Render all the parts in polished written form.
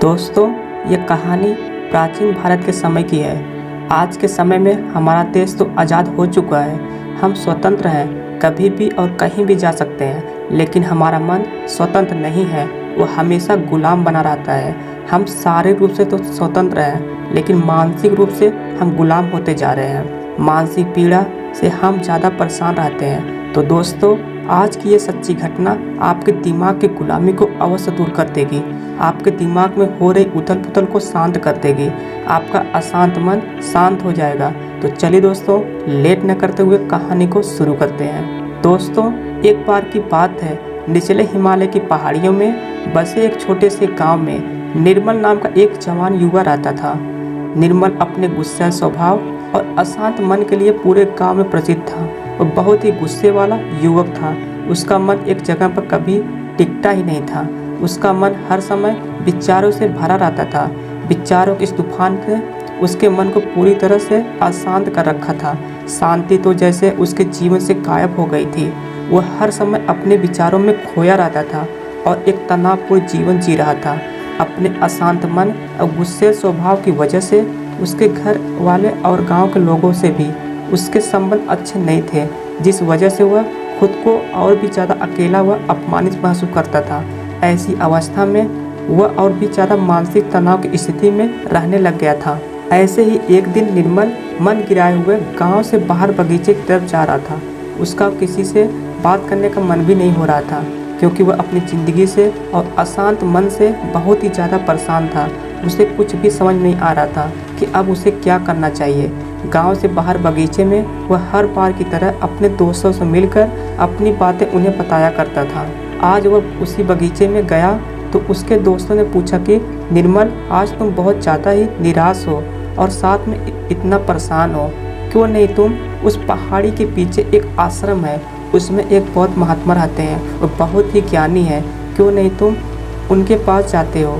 दोस्तों, ये कहानी प्राचीन भारत के समय की है। आज के समय में हमारा देश तो आज़ाद हो चुका है, हम स्वतंत्र हैं, कभी भी और कहीं भी जा सकते हैं। लेकिन हमारा मन स्वतंत्र नहीं है, वो हमेशा गुलाम बना रहता है। हम शारीरिक रूप से तो स्वतंत्र हैं, लेकिन मानसिक रूप से हम गुलाम होते जा रहे हैं। मानसिक पीड़ा से हम ज़्यादा परेशान रहते हैं। तो दोस्तों, आज की ये सच्ची घटना आपके दिमाग की गुलामी को अवश्य दूर कर देगी। आपके दिमाग में हो रही उथल पुथल को शांत कर देगी। आपका अशांत मन शांत हो जाएगा। तो चलिए दोस्तों, लेट न करते हुए कहानी को शुरू करते हैं। दोस्तों, एक बार की बात है, निचले हिमालय की पहाड़ियों में बसे एक छोटे से गांव में निर्मल नाम का एक जवान युवा रहता था। निर्मल अपने गुस्सा स्वभाव और अशांत मन के लिए पूरे गांव में प्रसिद्ध था। वो बहुत ही गुस्से वाला युवक था। उसका मन एक जगह पर कभी टिकता ही नहीं था। उसका मन हर समय विचारों से भरा रहता था। विचारों के इस तूफान ने उसके मन को पूरी तरह से अशांत कर रखा था। शांति तो जैसे उसके जीवन से गायब हो गई थी। वो हर समय अपने विचारों में खोया रहता था और एक तनावपूर्ण जीवन जी रहा था। अपने अशांत मन और गुस्से स्वभाव की वजह से उसके घर वाले और गांव के लोगों से भी उसके संबंध अच्छे नहीं थे, जिस वजह से वह खुद को और भी ज़्यादा अकेला व अपमानित महसूस करता था। ऐसी अवस्था में वह और भी ज़्यादा मानसिक तनाव की स्थिति में रहने लग गया था। ऐसे ही एक दिन निर्मल मन गिराए हुए गांव से बाहर बगीचे की तरफ जा रहा था। उसका किसी से बात करने का मन भी नहीं हो रहा था, क्योंकि वह अपनी ज़िंदगी से और अशांत मन से बहुत ही ज़्यादा परेशान था। उसे कुछ भी समझ नहीं आ रहा था कि अब उसे क्या करना चाहिए। गांव से बाहर बगीचे में वह हर बार की तरह अपने दोस्तों से मिलकर अपनी बातें उन्हें बताया करता था। आज वह उसी बगीचे में गया तो उसके दोस्तों ने पूछा कि निर्मल, आज तुम बहुत ज़्यादा ही निराश हो और साथ में इतना परेशान हो। क्यों नहीं तुम उस पहाड़ी के पीछे एक आश्रम है, उसमें एक बहुत महात्मा रहते हैं, वो बहुत ही ज्ञानी है। क्यों नहीं तुम उनके पास जाते हो,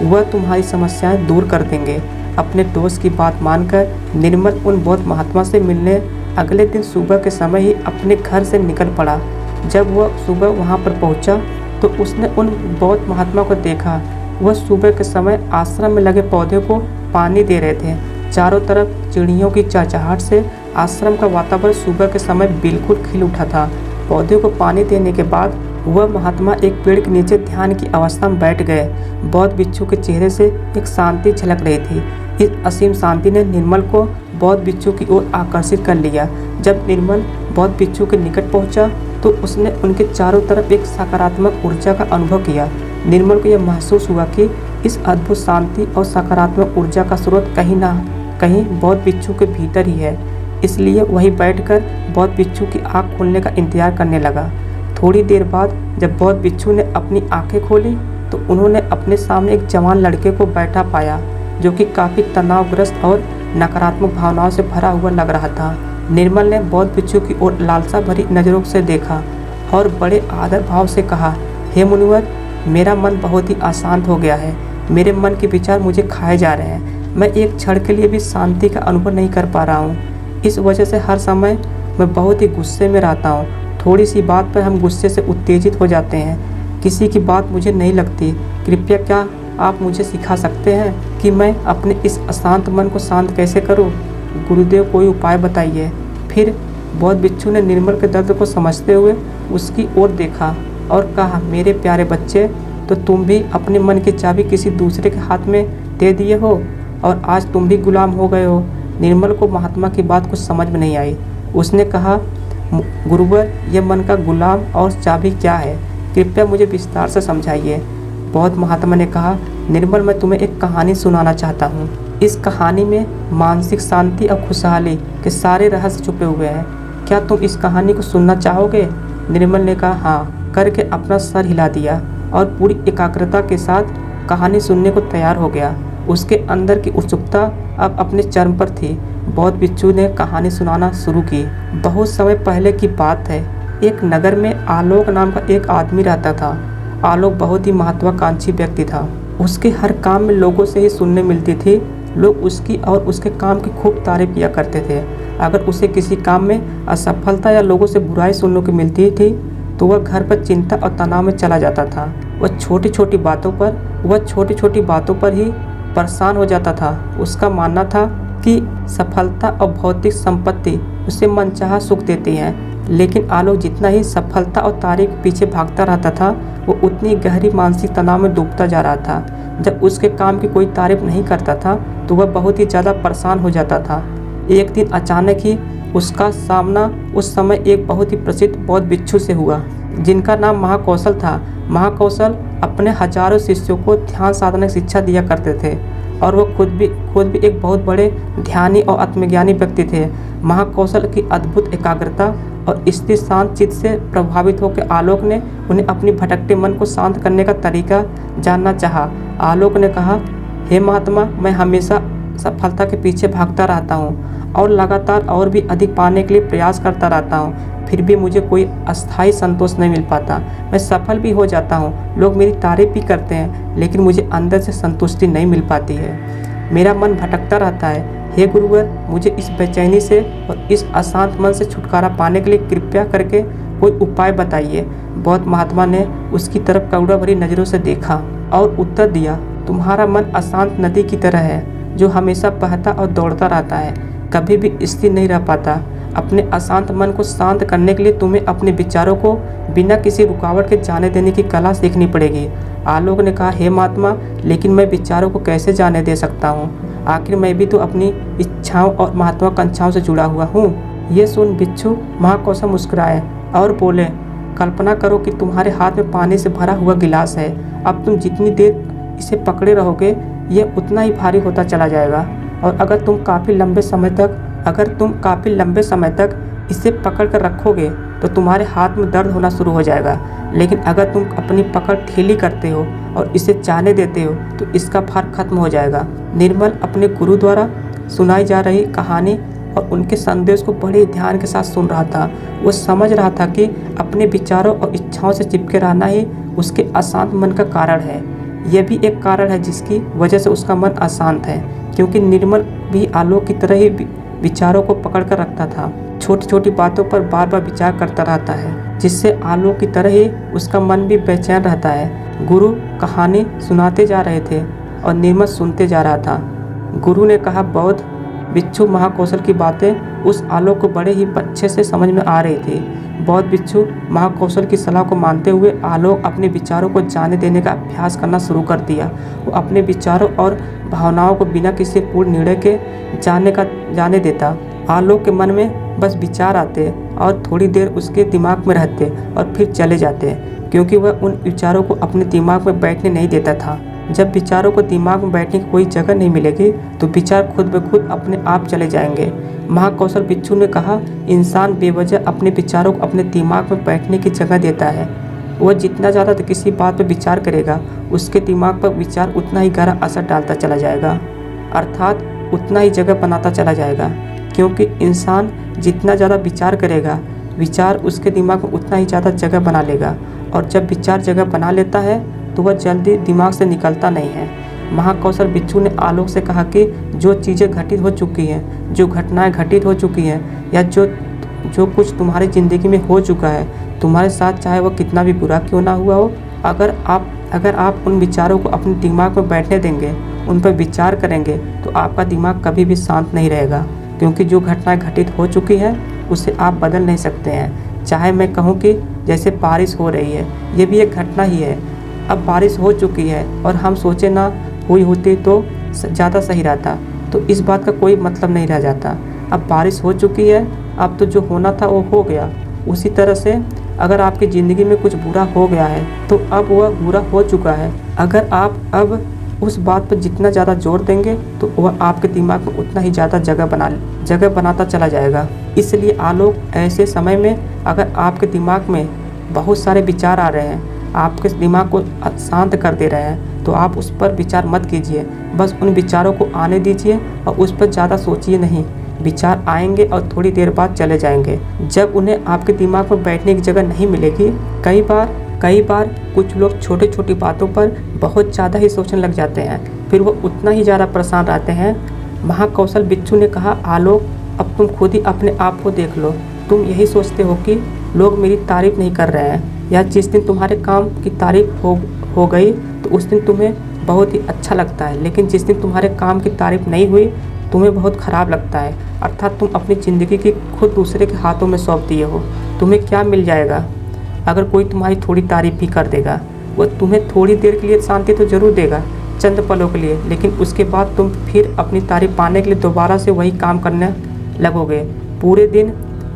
वह तुम्हारी समस्याएं दूर कर देंगे। अपने दोस्त की बात मानकर निर्मल उन बौद्ध महात्मा से मिलने अगले दिन सुबह के समय ही अपने घर से निकल पड़ा। जब वह सुबह वहां पर पहुंचा तो उसने उन बौद्ध महात्मा को देखा। वह सुबह के समय आश्रम में लगे पौधे को पानी दे रहे थे। चारों तरफ चिड़ियों की चहचहाहट से आश्रम का वातावरण सुबह के समय बिल्कुल खिल उठा था। पौधे को पानी देने के बाद वह महात्मा एक पेड़ के नीचे ध्यान की अवस्था में बैठ गए। बौद्ध बिच्छू के चेहरे से एक शांति झलक रही थी। इस असीम शांति ने निर्मल को बौद्ध बिच्छू की ओर आकर्षित कर लिया। जब निर्मल बौद्ध बिच्छू के निकट पहुंचा तो उसने उनके चारों तरफ एक सकारात्मक ऊर्जा का अनुभव किया। निर्मल को यह महसूस हुआ कि इस अद्भुत शांति और सकारात्मक ऊर्जा का स्रोत कहीं ना कहीं बौद्ध बिच्छू के भीतर ही है। इसलिए वहीं बैठकर बौद्ध बिच्छू की आँख खोलने का इंतजार करने लगा। थोड़ी देर बाद जब बौद्ध बिच्छू ने अपनी आंखें खोली तो उन्होंने अपने सामने एक जवान लड़के को बैठा पाया, जो कि काफ़ी तनावग्रस्त और नकारात्मक भावनाओं से भरा हुआ लग रहा था। निर्मल ने बौद्ध बिच्छू की ओर लालसा भरी नज़रों से देखा और बड़े आदर भाव से कहा, हे मुनिवर, मेरा मन बहुत ही अशांत हो गया है। मेरे मन के विचार मुझे खाए जा रहे हैं। मैं एक क्षण के लिए भी शांति का अनुभव नहीं कर पा रहा हूँ। इस वजह से हर समय मैं बहुत ही गुस्से में रहता हूँ। थोड़ी सी बात पर हम गुस्से से उत्तेजित हो जाते हैं। किसी की बात मुझे नहीं लगती। कृपया क्या आप मुझे सिखा सकते हैं कि मैं अपने इस अशांत मन को शांत कैसे करूं? गुरुदेव, कोई उपाय बताइए। फिर बौद्ध बिच्छू ने निर्मल के दर्द को समझते हुए उसकी ओर देखा और कहा, मेरे प्यारे बच्चे, तो तुम भी अपने मन की चाबी किसी दूसरे के हाथ में दे दिए हो और आज तुम भी गुलाम हो गए हो। निर्मल को महात्मा की बात कुछ समझ में नहीं आई। उसने कहा, गुरुवर, यह मन का गुलाम और चाबी क्या है? कृपया मुझे विस्तार से समझाइए। बौद्ध महात्मा ने कहा, निर्मल, मैं तुम्हें एक कहानी सुनाना चाहता हूँ। इस कहानी में मानसिक शांति और खुशहाली के सारे रहस्य छुपे हुए हैं। क्या तुम इस कहानी को सुनना चाहोगे? निर्मल ने कहा, हाँ, करके अपना सर हिला दिया और पूरी एकाग्रता के साथ कहानी सुनने को तैयार हो गया। उसके अंदर की उत्सुकता अब अपने चरम पर थी। बौद्ध बिच्छू ने कहानी सुनाना शुरू की। बहुत समय पहले की बात है। एक नगर में आलोक नाम का एक आदमी रहता था। आलोक बहुत ही महत्वाकांक्षी व्यक्ति था। उसके हर काम में लोगों से ही सुनने मिलती थी। लोग उसकी और उसके काम की खूब तारीफ किया करते थे। अगर उसे किसी काम में असफलता या लोगों से बुराई सुनने को मिलती थी तो वह घर पर चिंता और तनाव में चला जाता था। वह छोटी छोटी बातों पर ही परेशान हो जाता था। उसका मानना था कि सफलता और भौतिक संपत्ति उसे मनचाहा सुख देती हैं, लेकिन आलोक जितना ही सफलता और तारीफ के पीछे भागता रहता था, वो उतनी गहरी मानसिक तनाव में डूबता जा रहा था। जब उसके काम की कोई तारीफ नहीं करता था तो वह बहुत ही ज़्यादा परेशान हो जाता था। एक दिन अचानक ही उसका सामना उस समय एक बहुत ही प्रसिद्ध बौद्ध भिक्षु से हुआ, जिनका नाम महाकौशल था। महाकौशल अपने हजारों शिष्यों को ध्यान साधना की शिक्षा दिया करते थे और वह खुद भी एक बहुत बड़े ध्यानी और आत्मज्ञानी व्यक्ति थे। महाकौशल की अद्भुत एकाग्रता और स्थिर शांत चित्त से प्रभावित होकर आलोक ने उन्हें अपनी भटकते मन को शांत करने का तरीका जानना चाहा। आलोक ने कहा, हे महात्मा, मैं हमेशा सफलता के पीछे भागता रहता हूँ और लगातार और भी अधिक पाने के लिए प्रयास करता रहता हूँ, फिर भी मुझे कोई अस्थायी संतोष नहीं मिल पाता। मैं सफल भी हो जाता हूँ, लोग मेरी तारीफ भी करते हैं, लेकिन मुझे अंदर से संतुष्टि नहीं मिल पाती है। मेरा मन भटकता रहता है। हे गुरुवर, मुझे इस बेचैनी से और इस अशांत मन से छुटकारा पाने के लिए कृपया करके कोई उपाय बताइए। बौद्ध महात्मा ने उसकी तरफ करुणा भरी नज़रों से देखा और उत्तर दिया, तुम्हारा मन अशांत नदी की तरह है जो हमेशा बहता और दौड़ता रहता है, कभी भी स्थिर नहीं रह पाता। अपने अशांत मन को शांत करने के लिए तुम्हें अपने विचारों को बिना किसी रुकावट के जाने देने की कला सीखनी पड़ेगी। आलोक ने कहा, हे महात्मा, लेकिन मैं विचारों को कैसे जाने दे सकता हूँ? आखिर मैं भी तो अपनी इच्छाओं और महत्वाकांक्षाओं से जुड़ा हुआ हूँ। ये सुन भिक्षु महाकौशल मुस्कुराए और बोले, कल्पना करो कि तुम्हारे हाथ में पानी से भरा हुआ गिलास है। अब तुम जितनी देर इसे पकड़े रहोगे, यह उतना ही भारी होता चला जाएगा, और अगर तुम काफ़ी लंबे समय तक इसे पकड़ कर रखोगे तो तुम्हारे हाथ में दर्द होना शुरू हो जाएगा। लेकिन अगर तुम अपनी पकड़ ढीली करते हो और इसे जाने देते हो तो इसका भार खत्म हो जाएगा। निर्मल अपने गुरु द्वारा सुनाई जा रही कहानी और उनके संदेश को बड़े ध्यान के साथ सुन रहा था। वो समझ रहा था कि अपने विचारों और इच्छाओं से चिपके रहना ही उसके अशांत मन का कारण है। यह भी एक कारण है जिसकी वजह से उसका मन अशांत है, क्योंकि निर्मल भी आलोक की तरह ही विचारों को पकड़ कर रखता था। छोटी छोटी बातों पर बार बार विचार करता रहता है, जिससे आलोक की तरह ही उसका मन भी बेचैन रहता है। गुरु कहानी सुनाते जा रहे थे और निर्मल सुनते जा रहा था। गुरु ने कहा, बौद्ध भिक्षु महाकौशल की बातें उस आलोक को बड़े ही अच्छे से समझ में आ रही थी। बौद्ध भिक्षु महाकौशल की सलाह को मानते हुए आलोक अपने विचारों को जाने देने का अभ्यास करना शुरू कर दिया। वो अपने विचारों और भावनाओं को बिना किसी पूर्ण निर्णय के जाने देता। आलोक के मन में बस विचार आते और थोड़ी देर उसके दिमाग में रहते और फिर चले जाते, क्योंकि वह उन विचारों को अपने दिमाग में बैठने नहीं देता था। जब विचारों को दिमाग में बैठने की कोई जगह नहीं मिलेगी तो विचार खुद ब खुद अपने आप चले जाएंगे। महाकौशल भिक्षु ने कहा, इंसान बेवजह अपने विचारों को अपने दिमाग में बैठने की जगह देता है। वह जितना ज़्यादा किसी बात पर विचार करेगा, उसके दिमाग पर विचार उतना ही गहरा असर डालता चला जाएगा, अर्थात उतना ही जगह बनाता चला जाएगा। क्योंकि इंसान जितना ज़्यादा विचार करेगा, विचार उसके दिमाग में उतना ही ज़्यादा जगह बना लेगा, और जब विचार जगह बना लेता है तो वह जल्दी दिमाग से निकलता नहीं है। महाकौशल भिक्षु ने आलोक से कहा कि जो चीज़ें घटित हो चुकी हैं, जो घटनाएं घटित हो चुकी हैं, या जो कुछ तुम्हारी ज़िंदगी में हो चुका है तुम्हारे साथ, चाहे वह कितना भी बुरा क्यों ना हुआ हो, अगर आप उन विचारों को अपने दिमाग में बैठने देंगे, उन पर विचार करेंगे, तो आपका दिमाग कभी भी शांत नहीं रहेगा। क्योंकि जो घटनाएं घटित हो चुकी हैं उसे आप बदल नहीं सकते हैं। चाहे मैं कहूँ कि जैसे बारिश हो रही है, ये भी एक घटना ही है। अब बारिश हो चुकी है और हम सोचे ना हुई होती तो ज़्यादा सही रहता, तो इस बात का कोई मतलब नहीं रह जाता। अब बारिश हो चुकी है, अब तो जो होना था वो हो गया। उसी तरह से अगर आपकी ज़िंदगी में कुछ बुरा हो गया है तो अब वह बुरा हो चुका है। अगर आप अब उस बात पर जितना ज़्यादा जोर देंगे तो वह आपके दिमाग में उतना ही ज़्यादा जगह बनाता चला जाएगा। इसलिए आलोक, ऐसे समय में अगर आपके दिमाग में बहुत सारे विचार आ रहे हैं, आपके दिमाग को शांत कर दे रहे हैं, तो आप उस पर विचार मत कीजिए। बस उन विचारों को आने दीजिए और उस पर ज़्यादा सोचिए नहीं। विचार आएंगे और थोड़ी देर बाद चले जाएंगे। जब उन्हें आपके दिमाग में बैठने की जगह नहीं मिलेगी, कई बार कुछ लोग छोटी छोटी बातों पर बहुत ज़्यादा ही सोचने लग जाते हैं, फिर वो उतना ही ज़्यादा परेशान रहते हैं। महाकौशल भिक्षु ने कहा, आलोक, अब तुम खुद ही अपने आप को देख लो। तुम यही सोचते हो कि लोग मेरी तारीफ नहीं कर रहे हैं, या जिस दिन तुम्हारे काम की तारीफ हो गई तो उस दिन तुम्हें बहुत ही अच्छा लगता है, लेकिन जिस दिन तुम्हारे काम की तारीफ नहीं हुई तुम्हें बहुत ख़राब लगता है। अर्थात तुम अपनी ज़िंदगी की खुद दूसरे के हाथों में सौंप दिए हो। तुम्हें क्या मिल जाएगा अगर कोई तुम्हारी थोड़ी तारीफ भी कर देगा? वो तुम्हें थोड़ी देर के लिए शांति तो ज़रूर देगा, चंद पलों के लिए, लेकिन उसके बाद तुम फिर अपनी तारीफ पाने के लिए दोबारा से वही काम करने लगोगे। पूरे दिन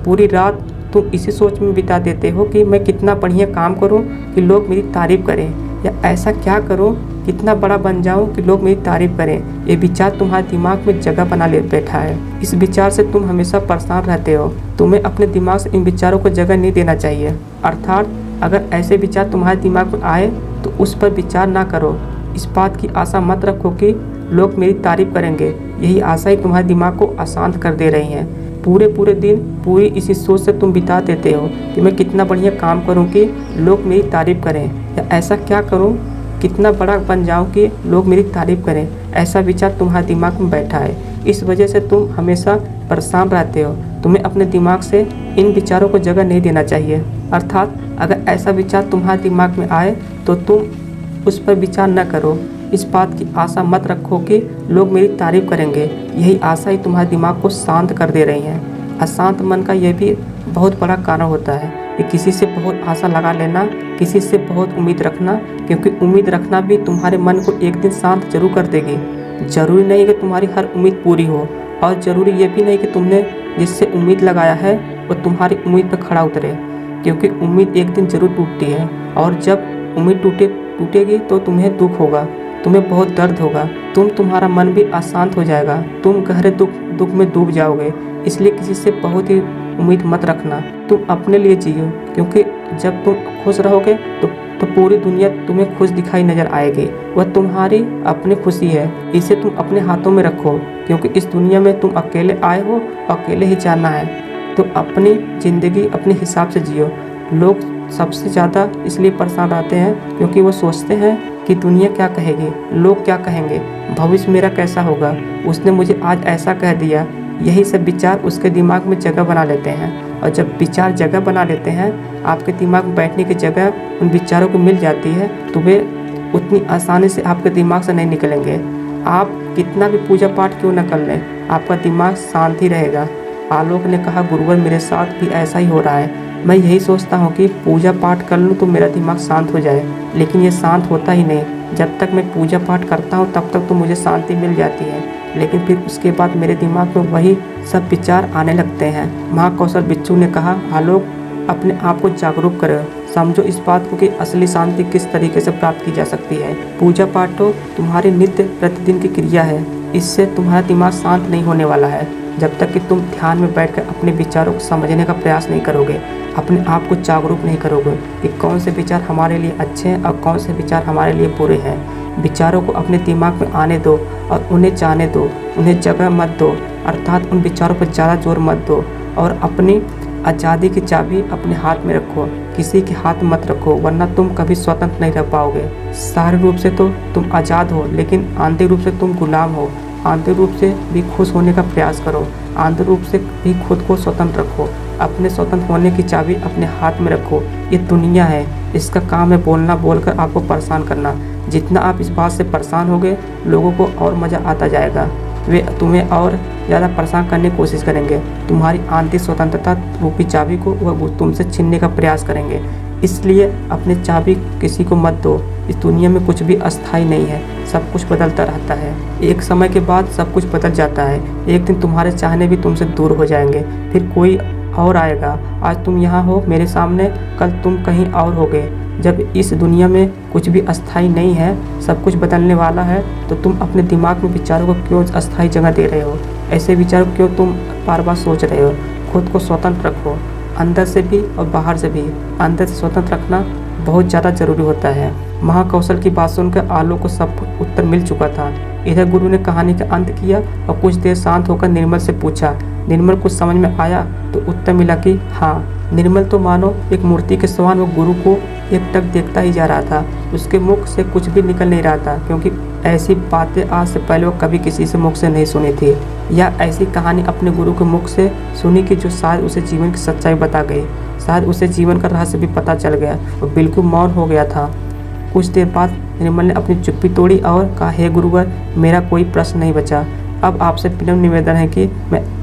पूरी रात तुम इसी सोच में बिता देते हो कि मैं कितना बढ़िया काम करूं कि लोग मेरी तारीफ़ करें, या ऐसा क्या करूं कितना बड़ा बन जाऊं कि लोग मेरी तारीफ़ करें। ये विचार तुम्हारे दिमाग में जगह बना ले बैठा है। इस विचार से तुम हमेशा परेशान रहते हो। तुम्हें अपने दिमाग से इन विचारों को जगह नहीं देना चाहिए। अर्थात अगर ऐसे विचार तुम्हारे दिमाग में आए तो उस पर विचार ना करो। इस बात की आशा मत रखो कि लोग मेरी तारीफ़ करेंगे। यही आशा ही तुम्हारे दिमाग को अशांत कर दे रही है। पूरे दिन पूरी इसी सोच से तुम बिता देते हो कि मैं कितना बढ़िया काम करूं कि लोग मेरी तारीफ़ करें, या ऐसा क्या करूं कितना बड़ा बन जाऊं कि लोग मेरी तारीफ़ करें। ऐसा विचार तुम्हारे दिमाग में बैठा है। इस वजह से तुम हमेशा परेशान रहते हो। तुम्हें अपने दिमाग से इन विचारों को जगह नहीं देना चाहिए। अर्थात अगर ऐसा विचार तुम्हारे दिमाग में आए तो तुम उस पर विचार न करो। इस बात की आशा मत रखो कि लोग मेरी तारीफ़ करेंगे। यही आशा ही तुम्हारे दिमाग को शांत कर दे रही है। अशांत मन का यह भी बहुत बड़ा कारण होता है कि किसी से बहुत आशा लगा लेना, किसी से बहुत उम्मीद रखना, क्योंकि उम्मीद रखना भी तुम्हारे मन को एक दिन शांत जरूर कर देगी। ज़रूरी नहीं कि तुम्हारी हर उम्मीद पूरी हो, और ज़रूरी ये भी नहीं कि तुमने जिससे उम्मीद लगाया है वो तुम्हारी उम्मीद पर खड़ा उतरे, क्योंकि उम्मीद एक दिन ज़रूर टूटती है। और जब उम्मीद टूटेगी तो तुम्हें दुख होगा, तुम्हें बहुत दर्द होगा, तुम्हारा मन भी अशांत हो जाएगा, तुम गहरे दुख में डूब जाओगे। इसलिए किसी से बहुत ही उम्मीद मत रखना। तुम अपने लिए जियो, क्योंकि जब तुम खुश रहोगे तो पूरी दुनिया तुम्हें खुश दिखाई नजर आएगी। वह तुम्हारी अपनी खुशी है, इसे तुम अपने हाथों में रखो, क्योंकि इस दुनिया में तुम अकेले आए हो, अकेले ही जाना है। तो अपनी ज़िंदगी अपने हिसाब से जियो। लोग सबसे ज़्यादा इसलिए परेशान रहते हैं क्योंकि वो सोचते हैं कि दुनिया क्या कहेगी, लोग क्या कहेंगे, भविष्य मेरा कैसा होगा, उसने मुझे आज ऐसा कह दिया। यही सब विचार उसके दिमाग में जगह बना लेते हैं, और जब विचार जगह बना लेते हैं, आपके दिमाग में बैठने की जगह उन विचारों को मिल जाती है, तो वे उतनी आसानी से आपके दिमाग से नहीं निकलेंगे। आप कितना भी पूजा पाठ क्यों न कर लें, आपका दिमाग शांत ही रहेगा। आलोक ने कहा, गुरुवर मेरे साथ भी ऐसा ही हो रहा है। मैं यही सोचता हूँ कि पूजा पाठ कर लूँ तो मेरा दिमाग शांत हो जाए, लेकिन ये शांत होता ही नहीं। जब तक मैं पूजा पाठ करता हूँ तब तक तो मुझे शांति मिल जाती है, लेकिन फिर उसके बाद मेरे दिमाग में वही सब विचार आने लगते हैं। महाकौशल बिच्छू ने कहा, आलोक अपने आप को जागरूक करो, समझो इस बात को कि असली शांति किस तरीके से प्राप्त की जा सकती है। पूजा पाठ तो तुम्हारी नित्य प्रतिदिन की क्रिया है, इससे तुम्हारा दिमाग शांत नहीं होने वाला है जब तक कि तुम ध्यान में बैठकर अपने विचारों को समझने का प्रयास नहीं करोगे, अपने आप को जागरूक नहीं करोगे कि कौन से विचार हमारे लिए अच्छे हैं और कौन से विचार हमारे लिए बुरे हैं। विचारों को अपने दिमाग में आने दो और उन्हें जाने दो, उन्हें जगह मत दो, अर्थात उन विचारों पर ज़्यादा जोर मत दो, और अपनी आज़ादी की चाबी अपने हाथ में रखो, किसी के हाथ मत रखो, वरना तुम कभी स्वतंत्र नहीं रह पाओगे। शारीरिक रूप से तो तुम आज़ाद हो, लेकिन आंतरिक रूप से तुम गुलाम हो। आंतरिक रूप से भी खुश होने का प्रयास करो, आंतरिक रूप से भी खुद को स्वतंत्र रखो। अपने स्वतंत्र होने की चाबी अपने हाथ में रखो। ये दुनिया है, इसका काम है बोलना, बोलकर आपको परेशान करना। जितना आप इस बात से परेशान होगे, लोगों को और मज़ा आता जाएगा, वे तुम्हें और ज़्यादा परेशान करने की कोशिश करेंगे। तुम्हारी आंतरिक स्वतंत्रता रूपी चाबी को वह तुमसे छीनने का प्रयास करेंगे। इसलिए अपनी चाबी किसी को मत दो। इस दुनिया में कुछ भी अस्थायी नहीं है, सब कुछ बदलता रहता है। एक समय के बाद सब कुछ बदल जाता है। एक दिन तुम्हारे चाहने भी तुमसे दूर हो जाएंगे, फिर कोई और आएगा। आज तुम यहाँ हो मेरे सामने, कल तुम कहीं और होगे। जब इस दुनिया में कुछ भी अस्थायी नहीं है, सब कुछ बदलने वाला है, तो तुम अपने दिमाग में विचारों को क्यों अस्थायी जगह दे रहे हो? ऐसे विचारों क्यों तुम बार बार सोच रहे हो? खुद को स्वतंत्र रखो, अंदर से भी और बाहर से भी। अंदर से स्वतंत्र रखना बहुत ज़्यादा ज़रूरी होता है। महाकौशल की बात सुनकर आलोक को सब उत्तर मिल चुका था। इधर गुरु ने कहानी का अंत किया और कुछ देर शांत होकर निर्मल से पूछा। निर्मल कुछ समझ में आया तो उत्तर मिला कि हाँ। निर्मल तो मानो एक मूर्ति के समान वो गुरु को एकटक देखता ही जा रहा था। उसके मुख से कुछ भी निकल नहीं रहा था, क्योंकि ऐसी बातें आज से पहले वो कभी किसी से मुख से नहीं सुनी थी, या ऐसी कहानी अपने गुरु के मुख से सुनी कि जो शायद उसे जीवन की सच्चाई बता गई। शायद उसे जीवन का रहस्य भी पता चल गया। वो बिल्कुल मौन हो गया था। कुछ देर बाद निर्मल ने अपनी चुप्पी तोड़ी और कहा, हे गुरुवर, मेरा कोई प्रश्न नहीं बचा। अब आपसे विनम्र निवेदन है कि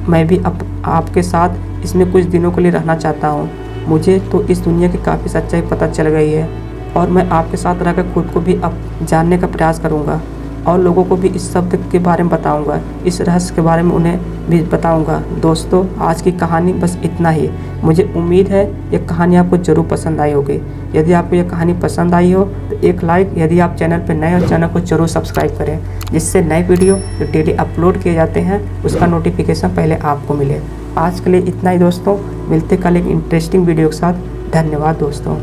मैं भी आपके साथ इसमें कुछ दिनों के लिए रहना चाहता हूँ। मुझे तो इस दुनिया की काफ़ी सच्चाई पता चल गई है और मैं आपके साथ रहकर खुद को भी अब जानने का प्रयास करूँगा और लोगों को भी इस शब्द के बारे में बताऊंगा, इस रहस्य के बारे में उन्हें भी बताऊंगा। दोस्तों, आज की कहानी बस इतना ही। मुझे उम्मीद है ये कहानी आपको ज़रूर पसंद आई होगी। यदि आपको यह कहानी पसंद आई हो तो एक लाइक, यदि आप चैनल पर नए हो चैनल को ज़रूर सब्सक्राइब करें, जिससे नए वीडियो जो डेली अपलोड किए जाते हैं उसका नोटिफिकेशन पहले आपको मिले। आज के लिए इतना ही दोस्तों, मिलते कल एक इंटरेस्टिंग वीडियो के साथ। धन्यवाद दोस्तों।